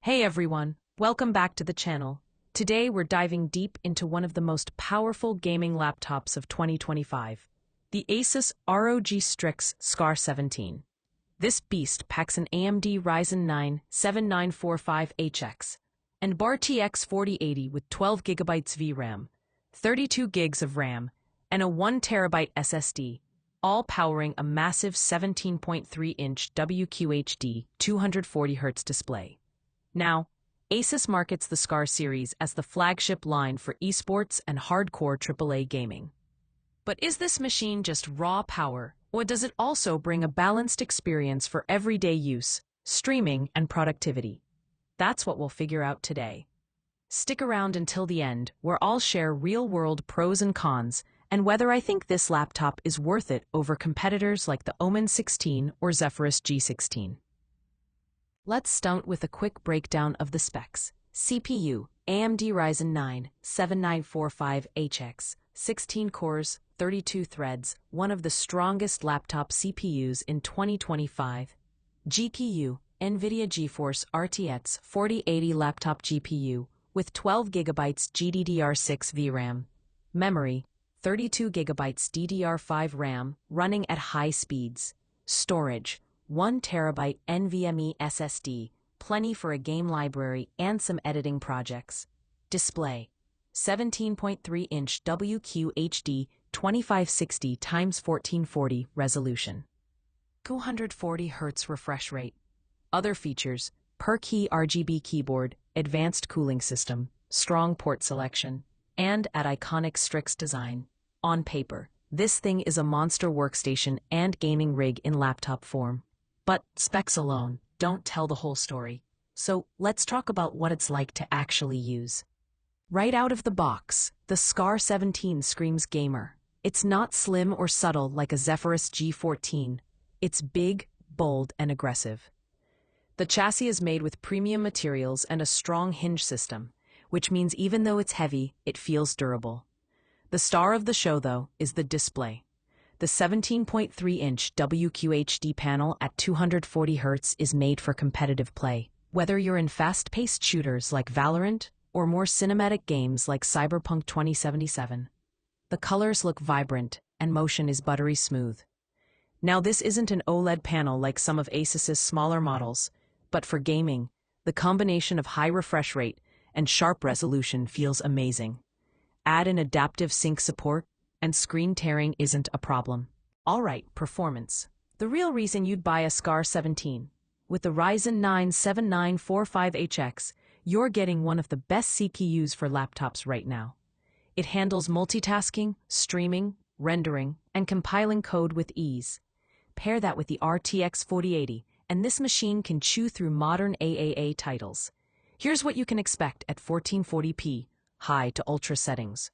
Hey everyone, welcome back to the channel. Today we're diving deep into one of the most powerful gaming laptops of 2025, the Asus ROG Strix SCAR 17. This beast packs an AMD Ryzen 9-7945HX and RTX 4080 with 12GB VRAM, 32 gigs of RAM, and a 1TB SSD, all powering a massive 17.3-inch WQHD 240Hz display. Now, Asus markets the SCAR series as the flagship line for esports and hardcore AAA gaming. But is this machine just raw power, or does it also bring a balanced experience for everyday use, streaming, and productivity? That's what we'll figure out today. Stick around until the end, where I'll share real-world pros and cons, and whether I think this laptop is worth it over competitors like the Omen 16 or Zephyrus G16. Let's start with a quick breakdown of the specs. CPU, AMD Ryzen 9-7945HX, 16 cores, 32 threads, one of the strongest laptop CPUs in 2025. GPU, NVIDIA GeForce RTX 4080 laptop GPU with 12GB GDDR6 VRAM. Memory, 32GB DDR5 RAM running at high speeds. Storage, 1TB NVMe SSD, plenty for a game library and some editing projects. Display, 17.3-inch WQHD 2560x1440 resolution. 240Hz refresh rate. Other features, per-key RGB keyboard, advanced cooling system, strong port selection, and at iconic Strix design. On paper, this thing is a monster workstation and gaming rig in laptop form. But specs alone don't tell the whole story. So let's talk about what it's like to actually use. Right out of the box, the SCAR 17 screams gamer. It's not slim or subtle like a Zephyrus G14. It's big, bold, and aggressive. The chassis is made with premium materials and a strong hinge system, which means even though it's heavy, it feels durable. The star of the show, though, is the display. The 17.3-inch WQHD panel at 240Hz is made for competitive play. Whether you're in fast-paced shooters like Valorant or more cinematic games like Cyberpunk 2077, the colors look vibrant and motion is buttery smooth. Now, this isn't an OLED panel like some of Asus's smaller models, but for gaming, the combination of high refresh rate and sharp resolution feels amazing. Add in adaptive sync support, and screen tearing isn't a problem. Alright, performance. The real reason you'd buy a SCAR 17. With the Ryzen 9-7945HX, you're getting one of the best CPUs for laptops right now. It handles multitasking, streaming, rendering, and compiling code with ease. Pair that with the RTX 4080, and this machine can chew through modern AAA titles. Here's what you can expect at 1440p, high to ultra settings.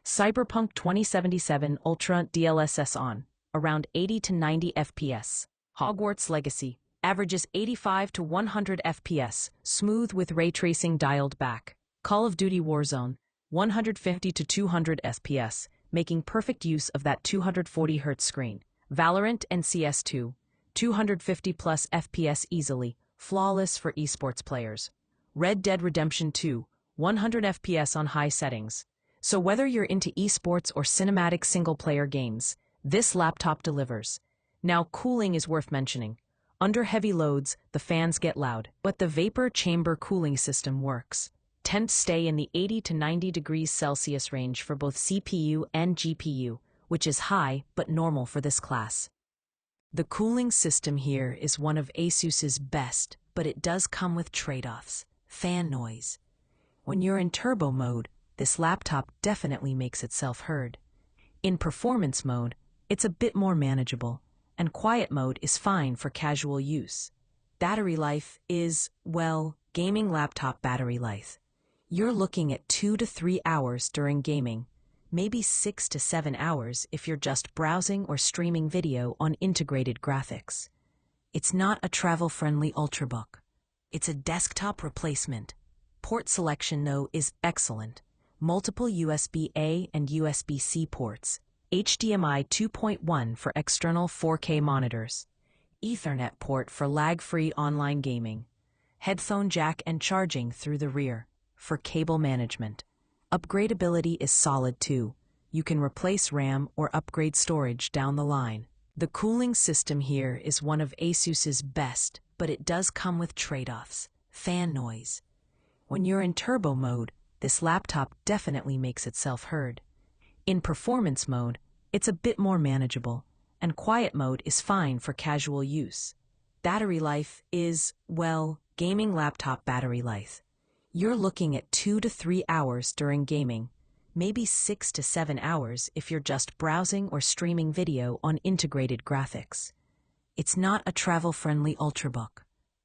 Cyberpunk 2077 Ultra DLSS on, around 80 to 90 FPS. Hogwarts Legacy, averages 85 to 100 FPS, smooth with ray tracing dialed back. Call of Duty Warzone, 150 to 200 FPS, making perfect use of that 240Hz screen. Valorant and CS2, 250 plus FPS easily, flawless for esports players. Red Dead Redemption 2, 100 FPS on high settings. So whether you're into esports or cinematic single-player games, this laptop delivers. Now, cooling is worth mentioning. Under heavy loads, the fans get loud, but the vapor chamber cooling system works. Temps stay in the 80 to 90 degrees Celsius range for both CPU and GPU, which is high but normal for this class. The cooling system here is one of Asus's best, but it does come with trade-offs. Fan noise. When you're in turbo mode, this laptop definitely makes itself heard. In performance mode, it's a bit more manageable, and quiet mode is fine for casual use. Battery life is, well, gaming laptop battery life. You're looking at 2 to 3 hours during gaming, maybe 6 to 7 hours if you're just browsing or streaming video on integrated graphics. It's not a travel-friendly ultrabook. It's a desktop replacement. Port selection, though, is excellent. Multiple USB-A and USB-C ports, HDMI 2.1 for external 4K monitors, Ethernet port for lag-free online gaming, headphone jack and charging through the rear for cable management. Upgradability is solid too. You can replace RAM or upgrade storage down the line. The cooling system here is one of ASUS's best, but it does come with trade-offs. Fan noise. When you're in turbo mode, this laptop definitely makes itself heard. In performance mode, it's a bit more manageable, and quiet mode is fine for casual use. Battery life is, well, gaming laptop battery life. You're looking at 2 to 3 hours during gaming, maybe 6 to 7 hours if you're just browsing or streaming video on integrated graphics. It's not a travel-friendly ultrabook.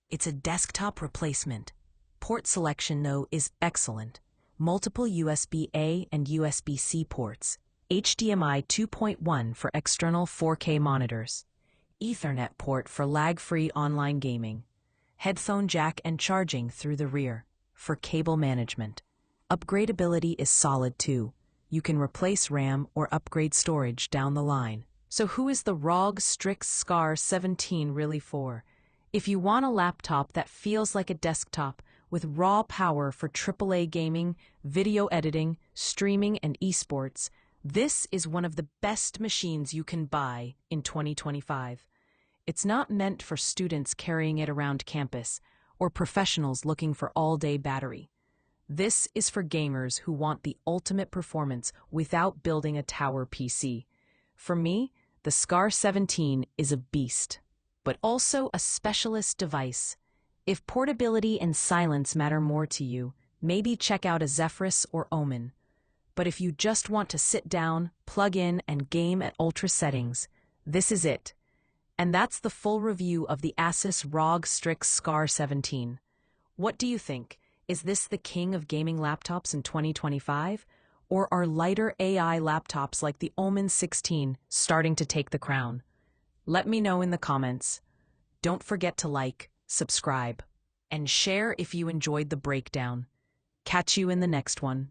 It's a desktop replacement. Port selection, though, is excellent. Multiple USB-A and USB-C ports. HDMI 2.1 for external 4K monitors. Ethernet port for lag-free online gaming. Headphone jack and charging through the rear for cable management. Upgradability is solid too. You can replace RAM or upgrade storage down the line. So who is the ROG Strix SCAR 17 really for? If you want a laptop that feels like a desktop with raw power for AAA gaming, video editing, streaming, and esports, this is one of the best machines you can buy in 2025. It's not meant for students carrying it around campus or professionals looking for all-day battery. This is for gamers who want the ultimate performance without building a tower PC. For me, the SCAR 17 is a beast, but also a specialist device. If portability and silence matter more to you, maybe check out a Zephyrus or Omen. But if you just want to sit down, plug in, and game at ultra settings, this is it. And that's the full review of the Asus ROG Strix SCAR 17. What do you think? Is this the king of gaming laptops in 2025? Or are lighter AI laptops like the Omen 16 starting to take the crown? Let me know in the comments. Don't forget to like, subscribe, and share if you enjoyed the breakdown. Catch you in the next one.